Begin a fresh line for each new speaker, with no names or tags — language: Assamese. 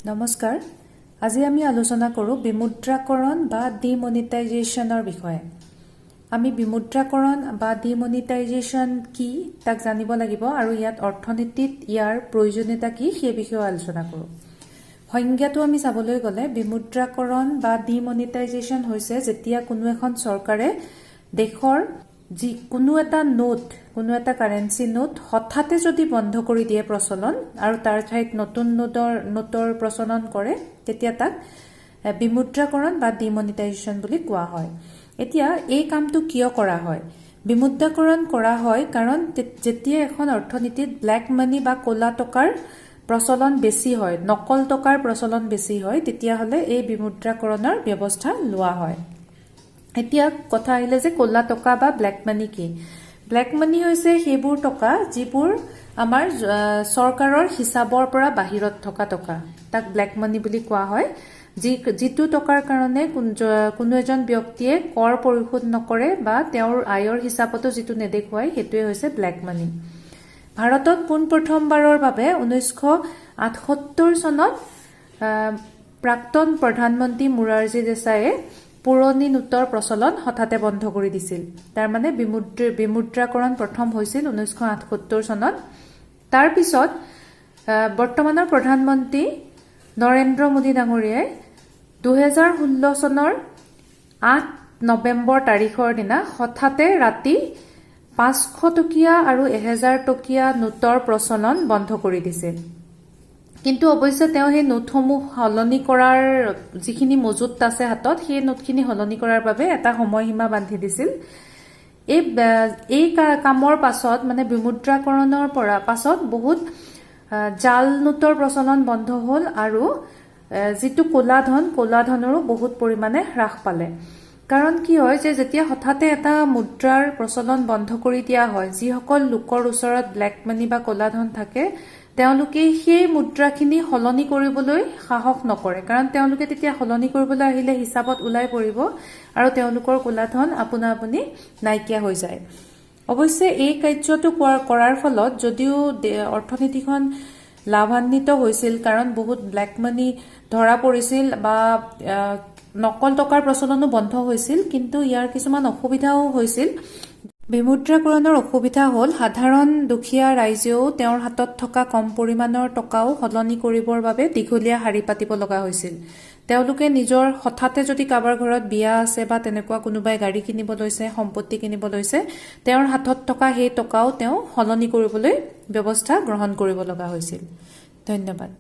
নমস্কাৰ আজি আমি আলোচনা কৰো বিমুদ্ৰাকৰণ বা ডিমনিটাইজেশনৰ বিষয়ে আমি বিমুদ্ৰাকৰণ বা ডিমনিটাইজেশন কি তাক জানিব লাগিব আৰু ইয়াত অৰ্থনীতিত ইয়াৰ প্ৰয়োজনীয়তা কি সেই বিষয়ে আলোচনা কৰো সংজ্ঞাটো আমি চাবলৈ গলে বিমুদ্ৰাকৰণ বা ডিমনিটাইজেশন হৈছে যেতিয়া কোনো এখন চৰকাৰে দেশৰ যি কোনো এটা নোট কোনো এটা কাৰেন্সি নোট হঠাতে যদি বন্ধ কৰি দিয়ে প্ৰচলন আৰু তাৰ ঠাইত নতুন নোটৰ প্ৰচলন কৰে তেতিয়া তাক বিমুদ্ৰাকৰণ বা ডিমনিটাইজেশন বুলি কোৱা হয় এতিয়া এই কামটো কিয় কৰা হয় বিমুদ্ৰাকৰণ কৰা হয় কাৰণ যেতিয়া এখন অৰ্থনীতিত ব্ল্যাক মানি বা ক'লা টকাৰ প্ৰচলন বেছি হয় নকল টকাৰ প্ৰচলন বেছি হয় তেতিয়া হলে এই বিমুদ্ৰাকৰণৰ ব্যৱস্থা লোৱা হয় এতিয়া কথা আহিলে যে ক'লা টকা বা ব্ল্যাক মানি কি ব্ল্যাক মানি হৈছে সেইবোৰ টকা যিবোৰ আমাৰ চৰকাৰৰ হিচাবৰ পৰা বাহিৰত থকা টকা তাক ব্ল্যাক মানি বুলি কোৱা হয় যিটো টকাৰ কাৰণে কোনো এজন ব্যক্তিয়ে কৰ পৰিশোধ নকৰে বা তেওঁৰ আয়ৰ হিচাপটো যিটো নেদেখুৱায় হেতুৱে হৈছে ব্ল্যাক মানি ভাৰতত পোনপ্ৰথমবাৰৰ বাবে 1978 চনত প্ৰাক্তন প্ৰধানমন্ত্ৰী মুৰাৰজী দেশাইয়ে পুৰণি নোটৰ প্ৰচলন হঠাতে বন্ধ কৰি দিছিল তাৰ মানে বিমুদ্ৰাকৰণ প্ৰথম হৈছিল 1978 চনত তাৰ পিছত বৰ্তমানৰ প্ৰধানমন্ত্ৰী নৰেন্দ্ৰ মোদী ডাঙৰীয়াই 2016 চনৰ 8 নৱেম্বৰ তাৰিখৰ দিনা হঠাতে ৰাতি 500 টকীয়া আৰু 1000 টকীয়া নোটৰ প্ৰচলন বন্ধ কৰি দিছিল কিন্তু অৱশ্যে তেওঁ সেই নোটসমূহ হলনি কৰাৰ যিখিনি মজুত আছে হাতত সেই নোটখিনি হলনি কৰাৰ বাবে এটা সময়সীমা বান্ধি দিছিল এই কামৰ পাছত মানে বিমুদ্ৰাকৰণৰ পৰা পাছত বহুত জাল নোটৰ প্ৰচলন বন্ধ হ'ল আৰু যিটো ক'লা ধনৰো বহুত পৰিমাণে হ্ৰাস পালে কাৰণ কি হয় যে যেতিয়া হঠাতে এটা মুদ্ৰাৰ প্ৰচলন বন্ধ কৰি দিয়া হয় যিসকল লোকৰ ওচৰত ব্ল্যাক মানি বা ক'লা ধন থাকে তেওঁলোকে সেই মুদ্ৰাখিনি হলনি কৰিবলৈ সাহস নকৰে কাৰণ তেওঁলোকে তেতিয়া হলনি কৰিবলৈ আহিলে হিচাপত ওলাই পৰিব আৰু তেওঁলোকৰ ক'লা ধন আপোনা-আপুনি নাইকিয়া হৈ যায় অৱশ্যে এই কাৰ্যটো কৰাৰ ফলত যদিও অৰ্থনীতিখন লাভান্বিত হৈছিল কাৰণ বহুত ব্ল্যাক মানি ধৰা পৰিছিল বা নকল টকাৰ প্ৰচলনো বন্ধ হৈছিল কিন্তু ইয়াৰ কিছুমান অসুবিধাও হৈছিল বিমুদ্ৰাকৰণৰ অসুবিধা হ'ল সাধাৰণ দুখীয়া ৰাইজেও তেওঁৰ হাতত থকা কম পৰিমাণৰ টকাও হলনি কৰিবৰ বাবে দীঘলীয়া শাৰী পাতিব লগা হৈছিল তেওঁলোকে নিজৰ হঠাতে যদি কাৰোবাৰ ঘৰত বিয়া আছে বা তেনেকুৱা কোনোবাই গাড়ী কিনিব লৈছে সম্পত্তি কিনিব লৈছে তেওঁৰ হাতত থকা সেই টকাও তেওঁ হলনি কৰিবলৈ ব্যৱস্থা গ্ৰহণ কৰিব লগা হৈছিল ধন্যবাদ